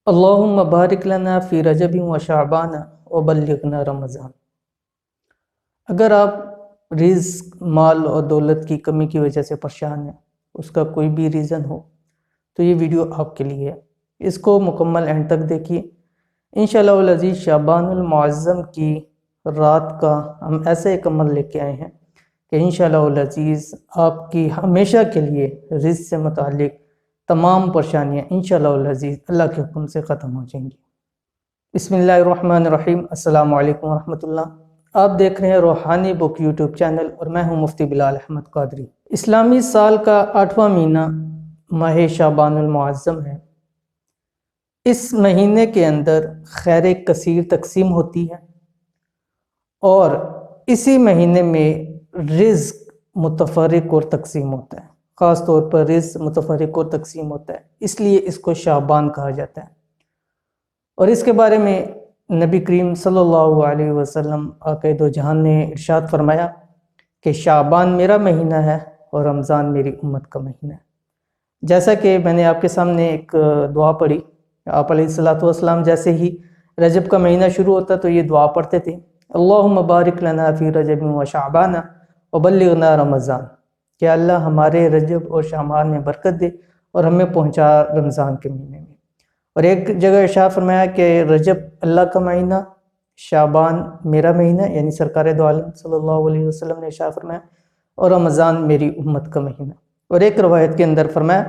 اللہم بارک لنا فی رجب و شعبان و بلغنا رمضان۔ اگر آپ رزق، مال اور دولت کی کمی کی وجہ سے پریشان ہیں، اس کا کوئی بھی ریزن ہو تو یہ ویڈیو آپ کے لیے ہے۔ اس کو مکمل اینڈ تک دیکھیے۔ انشاءاللہ العزیز شعبان المعظم کی رات کا ہم ایسے ایک عمل لے کے آئے ہیں کہ انشاءاللہ العزیز آپ کی ہمیشہ کے لیے رزق سے متعلق تمام پریشانیاں انشاءاللہ العزیز اللہ کے حکم سے ختم ہو جائیں گی۔ بسم اللہ الرحمن الرحیم۔ السلام علیکم ورحمۃ اللہ۔ آپ دیکھ رہے ہیں روحانی بک یوٹیوب چینل اور میں ہوں مفتی بلال احمد قادری۔ اسلامی سال کا 8واں مہینہ ماہ شعبان المعظم ہے۔ اس مہینے کے اندر خیر کثیر تقسیم ہوتی ہے اور اسی مہینے میں رزق متفرق اور تقسیم ہوتا ہے۔ خاص طور پر رزق متفرق اور تقسیم ہوتا ہے، اس لیے اس کو شعبان کہا جاتا ہے۔ اور اس کے بارے میں نبی کریم صلی اللہ علیہ وسلم آقا دو جہان نے ارشاد فرمایا کہ شعبان میرا مہینہ ہے اور رمضان میری امت کا مہینہ ہے۔ جیسا کہ میں نے آپ کے سامنے ایک دعا پڑھی، آپ علیہ الصلوۃ والسلام جیسے ہی رجب کا مہینہ شروع ہوتا تو یہ دعا پڑھتے تھے، اللہم بارک لنا فی رجب و شعبان و بلغنا رمضان، کہ اللہ ہمارے رجب اور شعبان میں برکت دے اور ہمیں پہنچا رمضان کے مہینے میں۔ اور ایک جگہ ارشاد فرمایا کہ رجب اللہ کا مہینہ، شعبان میرا مہینہ، یعنی سرکار دو عالم صلی اللہ علیہ وسلم نے ارشاد فرمایا، اور رمضان میری امت کا مہینہ۔ اور ایک روایت کے اندر فرمایا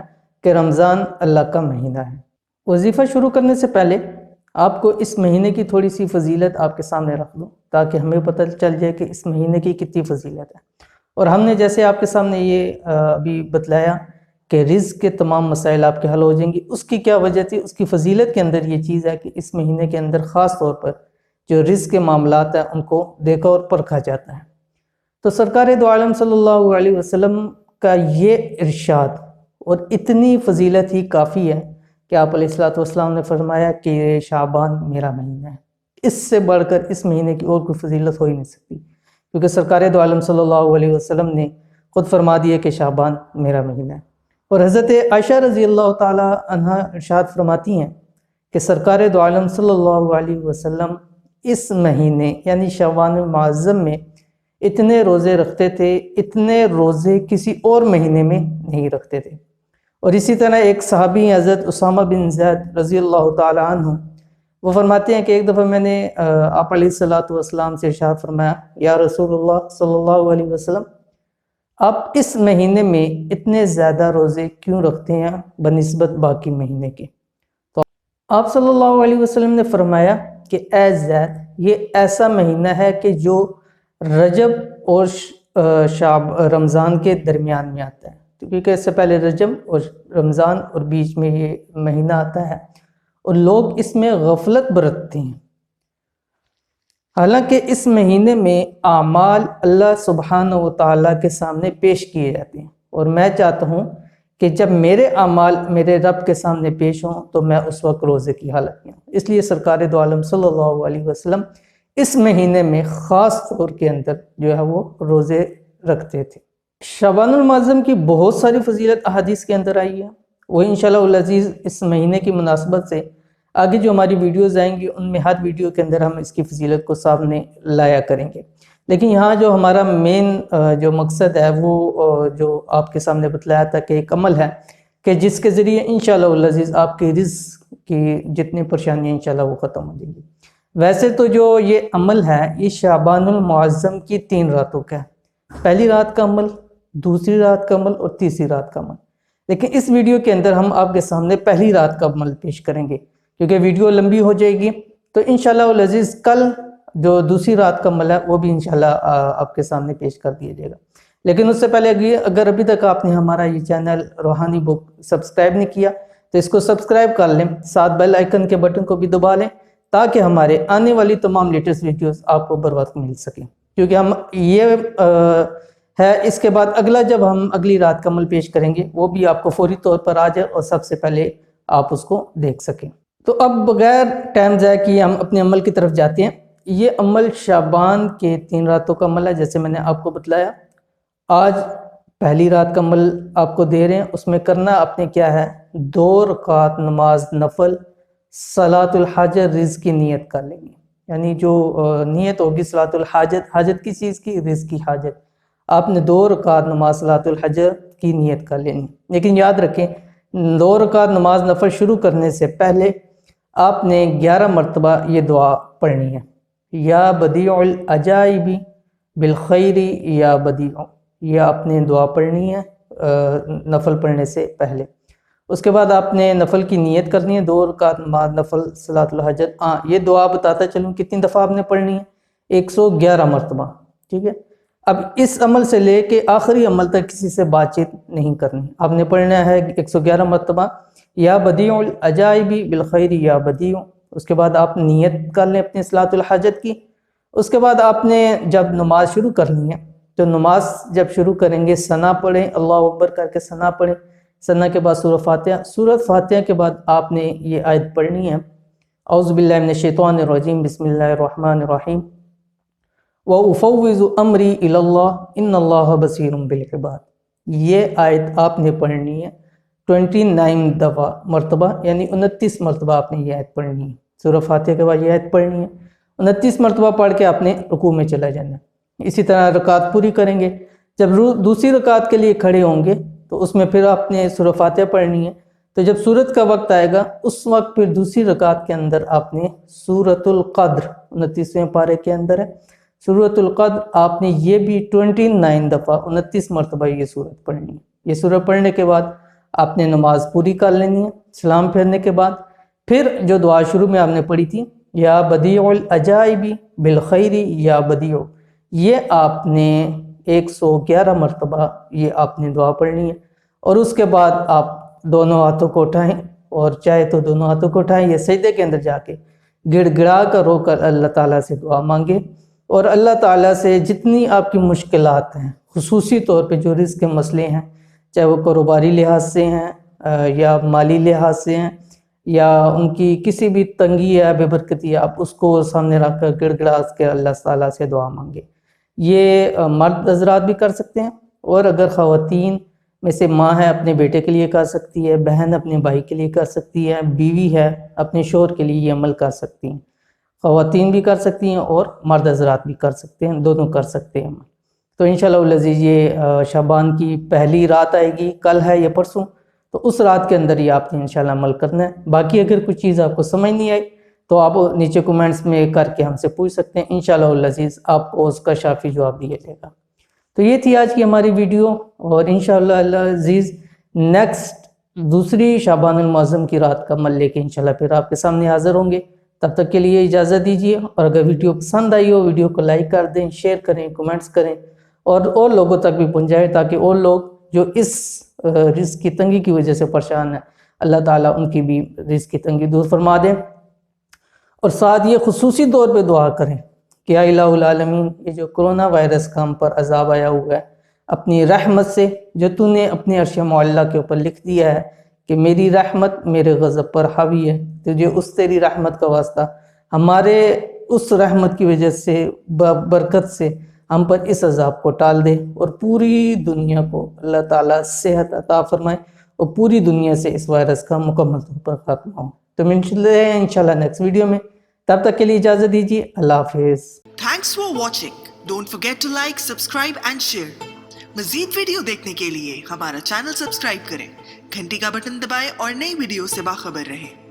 کہ رمضان اللہ کا مہینہ ہے۔ وظیفہ شروع کرنے سے پہلے آپ کو اس مہینے کی تھوڑی سی فضیلت آپ کے سامنے رکھ دوں تاکہ ہمیں پتہ چل جائے کہ اس مہینے کی کتنی فضیلت ہے۔ اور ہم نے جیسے آپ کے سامنے یہ ابھی بتلایا کہ رزق کے تمام مسائل آپ کے حل ہو جائیں گی، اس کی کیا وجہ تھی؟ اس کی فضیلت کے اندر یہ چیز ہے کہ اس مہینے کے اندر خاص طور پر جو رزق کے معاملات ہیں ان کو دیکھا اور پرکھا جاتا ہے۔ تو سرکار دو عالم صلی اللہ علیہ وسلم کا یہ ارشاد اور اتنی فضیلت ہی کافی ہے کہ آپ علیہ الصلوۃ والسلام نے فرمایا کہ شعبان میرا مہینہ ہے۔ اس سے بڑھ کر اس مہینے کی اور کوئی فضیلت ہو ہی نہیں سکتی، کیونکہ سرکار دو عالم صلی اللہ علیہ وسلم نے خود فرما دیا کہ شعبان میرا مہینہ ہے۔ اور حضرت عائشہ رضی اللہ تعالی عنہ ارشاد فرماتی ہیں کہ سرکار دو عالم صلی اللہ علیہ وسلم اس مہینے یعنی شعبان المعظم میں اتنے روزے رکھتے تھے، اتنے روزے کسی اور مہینے میں نہیں رکھتے تھے۔ اور اسی طرح ایک صحابی حضرت اسامہ بن زید رضی اللہ تعالی عنہ، وہ فرماتے ہیں کہ ایک دفعہ میں نے آپ علیہ الصلوۃ والسلام سے ارشاد فرمایا، یا رسول اللہ صلی اللہ علیہ وسلم، آپ اس مہینے میں اتنے زیادہ روزے کیوں رکھتے ہیں بنسبت باقی مہینے کے؟ تو آپ صلی اللہ علیہ وسلم نے فرمایا کہ اے زید، یہ ایسا مہینہ ہے کہ جو رجب اور رمضان کے درمیان میں آتا ہے، کیونکہ اس سے پہلے رجب اور رمضان اور بیچ میں یہ مہینہ آتا ہے، اور لوگ اس میں غفلت برتتے ہیں۔ حالانکہ اس مہینے میں اعمال اللہ سبحانہ و تعالیٰ کے سامنے پیش کیے جاتے ہیں، اور میں چاہتا ہوں کہ جب میرے اعمال میرے رب کے سامنے پیش ہوں تو میں اس وقت روزے کی حالت میں ہوں۔ اس لیے سرکار دو عالم صلی اللہ علیہ وسلم اس مہینے میں خاص طور کے اندر جو ہے وہ روزے رکھتے تھے۔ شعبان المعظم کی بہت ساری فضیلت احادیث کے اندر آئی ہے، وہ انشاءاللہ العزیز اس مہینے کی مناسبت سے آگے جو ہماری ویڈیوز آئیں گی ان میں ہر ویڈیو کے اندر ہم اس کی فضیلت کو سامنے لایا کریں گے۔ لیکن یہاں جو ہمارا مین جو مقصد ہے وہ جو آپ کے سامنے بتلایا تھا کہ ایک عمل ہے کہ جس کے ذریعے انشاءاللہ العزیز آپ کی رزق کی جتنی پریشانیاں انشاءاللہ وہ ختم ہو جائیں گی۔ ویسے تو جو یہ عمل ہے یہ شعبان المعظم کی 3 راتوں کا ہے، پہلی رات کا عمل، دوسری رات کا عمل اور تیسری رات کا عمل۔ لیکن اس ویڈیو کے اندر ہم آپ کے سامنے پہلی رات کا عمل پیش کریں گے، کیونکہ ویڈیو لمبی ہو جائے گی۔ تو انشاءاللہ العزیز کل جو دوسری رات کا عمل ہے وہ بھی انشاءاللہ آپ کے سامنے پیش کر دیا جائے گا۔ لیکن اس سے پہلے اگر ابھی تک آپ نے ہمارا یہ چینل روحانی بک سبسکرائب نہیں کیا تو اس کو سبسکرائب کر لیں، ساتھ بیل آئیکن کے بٹن کو بھی دبا لیں تاکہ ہمارے آنے والی تمام لیٹسٹ ویڈیوز آپ کو بر وقت مل سکیں۔ کیونکہ ہم یہ ہے اس کے بعد اگلا جب ہم اگلی رات کا عمل پیش کریں گے وہ بھی آپ کو فوری طور پر آ جائے اور سب سے پہلے آپ اس کو دیکھ سکیں۔ تو اب بغیر ٹائم ضائع کیے ہم اپنے عمل کی طرف جاتے ہیں۔ یہ عمل شعبان کے 3 راتوں کا عمل ہے، جیسے میں نے آپ کو بتلایا۔ آج پہلی رات کا عمل آپ کو دے رہے ہیں، اس میں کرنا آپ نے کیا ہے، 2 رکعت نماز نفل صلاۃ الحاجت رزق کی نیت کر لیں گے، یعنی جو نیت ہوگی صلاۃ الحاجت، حاجت کی چیز کی، رزق کی حاجت، آپ نے 2 رکعت نماز صلاۃ الحاجت کی نیت کر لینی۔ لیکن یاد رکھیں 2 رکعت نماز نفل شروع کرنے سے پہلے آپ نے 11 مرتبہ یہ دعا پڑھنی ہے، یا بدیع العجائب بالخیر یا بدیع، یہ آپ نے دعا پڑھنی ہے نفل پڑھنے سے پہلے۔ اس کے بعد آپ نے نفل کی نیت کرنی ہے، 2 رکعت نماز نفل صلاۃ الحاجت۔ یہ دعا بتاتا چلوں کتنی دفعہ آپ نے پڑھنی ہے، 111 مرتبہ، ٹھیک ہے۔ اب اس عمل سے لے کے آخری عمل تک کسی سے بات چیت نہیں کرنی، آپ نے پڑھنا ہے 111 مرتبہ یا بدیع العجائب بالخیر یا بدیع۔ اس کے بعد آپ نیت کر لیں اپنی صلاۃ الحاجت کی۔ اس کے بعد آپ نے جب نماز شروع کرنی ہے تو نماز جب شروع کریں گے ثنا پڑھیں، اللہ اکبر کر کے ثنا پڑھیں، ثنا کے بعد سورۃ فاتحہ، سورۃ فاتحہ کے بعد آپ نے یہ آیت پڑھنی ہے، اعوذ باللہ من الشیطان الرجیم بسم اللہ الرحمن الرحیم وَأُفَوِّضُ أَمْرِي إِلَى اللَّهِ إِنَّ اللَّهَ بَصِيرٌ بِالْعِبَادِ۔ یہ آیت آپ نے پڑھنی ہے 29 دفعہ مرتبہ، یعنی 29 مرتبہ آپ نے یہ آیت پڑھنی ہے، سورۃ فاتحہ کے بعد یہ آیت پڑھنی ہے، 29 مرتبہ پڑھ کے آپ نے رکوع میں چلا جانا ہے۔ اسی طرح رکعت پوری کریں گے، جب دوسری رکعت کے لیے کھڑے ہوں گے تو اس میں پھر آپ نے سورۃ فاتحہ پڑھنی ہے، تو جب سورت کا وقت آئے گا اس وقت پھر دوسری رکعت کے اندر آپ نے سورۃ القدر 29ویں پارے کے اندر ہے سورۃ القدر، آپ نے یہ بھی 29 دفعہ 29 مرتبہ یہ سورت پڑھنی ہے۔ یہ سورت پڑھنے کے بعد آپ نے نماز پوری کر لینی ہے، سلام پھیرنے کے بعد پھر جو دعا شروع میں آپ نے پڑھی تھی یا بدیع العجائب بالخیر یا بدیع، یہ آپ نے 111 مرتبہ یہ آپ نے دعا پڑھنی ہے۔ اور اس کے بعد آپ دونوں ہاتھوں کو اٹھائیں، اور چاہے تو دونوں ہاتھوں کو اٹھائیں یا سجدے کے اندر جا کے گڑ گڑا کر رو کر اللہ تعالیٰ سے دعا مانگیں، اور اللہ تعالیٰ سے جتنی آپ کی مشکلات ہیں، خصوصی طور پہ جو رزق کے مسئلے ہیں، چاہے وہ کاروباری لحاظ سے ہیں یا مالی لحاظ سے ہیں یا ان کی کسی بھی تنگی یا بے برکتی ہے، آپ اس کو سامنے رکھ کر گڑ گڑا کے اللہ تعالیٰ سے دعا مانگیں۔ یہ مرد حضرات بھی کر سکتے ہیں، اور اگر خواتین میں سے ماں ہے اپنے بیٹے کے لیے کر سکتی ہے، بہن اپنے بھائی کے لیے کر سکتی ہے، بیوی ہے اپنے شوہر کے لیے یہ عمل کر سکتی ہیں، خواتین بھی کر سکتی ہیں اور مرد حضرات بھی کر سکتے ہیں، دونوں کر سکتے ہیں عمل۔ تو انشاءاللہ العزیز یہ شعبان کی پہلی رات آئے گی، کل ہے یا پرسوں، تو اس رات کے اندر یہ آپ نے انشاءاللہ عمل کرنا ہے۔ باقی اگر کچھ چیز آپ کو سمجھ نہیں آئی تو آپ نیچے کومنٹس میں کر کے ہم سے پوچھ سکتے ہیں، انشاءاللہ العزیز آپ کو اس کا شافی جواب دیا جائے گا۔ تو یہ تھی آج کی ہماری ویڈیو، اور انشاءاللہ العزیز نیکسٹ دوسری شعبان المعظم کی رات کا عمل لے کے انشاءاللہ پھر آپ کے سامنے حاضر ہوں گے۔ تب تک کے لیے اجازت دیجیے، اور اگر ویڈیو پسند آئی ہو ویڈیو کو لائک کر دیں، شیئر کریں، کومنٹس کریں، اور لوگوں تک بھی پہنچائیں تاکہ اور لوگ جو اس رزق کی تنگی کی وجہ سے پریشان ہیں، اللہ تعالیٰ ان کی بھی رزق کی تنگی دور فرما دیں۔ اور ساتھ یہ خصوصی طور پہ دعا کریں کہ یا الہ العالمین، یہ جو کرونا وائرس کا ہم پر عذاب آیا ہوا ہے، اپنی رحمت سے جو تو نے اپنے عرش معلیٰ کے اوپر لکھ دیا ہے کہ میری رحمت میرے غضب پر حاوی ہے، تجھے اس تیری رحمت کا واسطہ ہمارے اس رحمت کی وجہ سے برکت سے ہم پر اس عذاب کو ٹال دے، اور پوری دنیا کو اللہ تعالیٰ صحت عطا فرمائے، اور پوری دنیا سے اس وائرس کا مکمل طور پر خاتمہ ہو۔ تو ملتے ہیں انشاءاللہ نیکسٹ ویڈیو میں، تب تک کے لیے اجازت دیجیے، اللہ حافظ۔ Thanks for watching. Don't forget to like, subscribe and share. مزید ویڈیو دیکھنے کے لیے ہمارا چینل سبسکرائب کریں، گھنٹی کا بٹن دبائیں اور نئی ویڈیو سے باخبر رہیں۔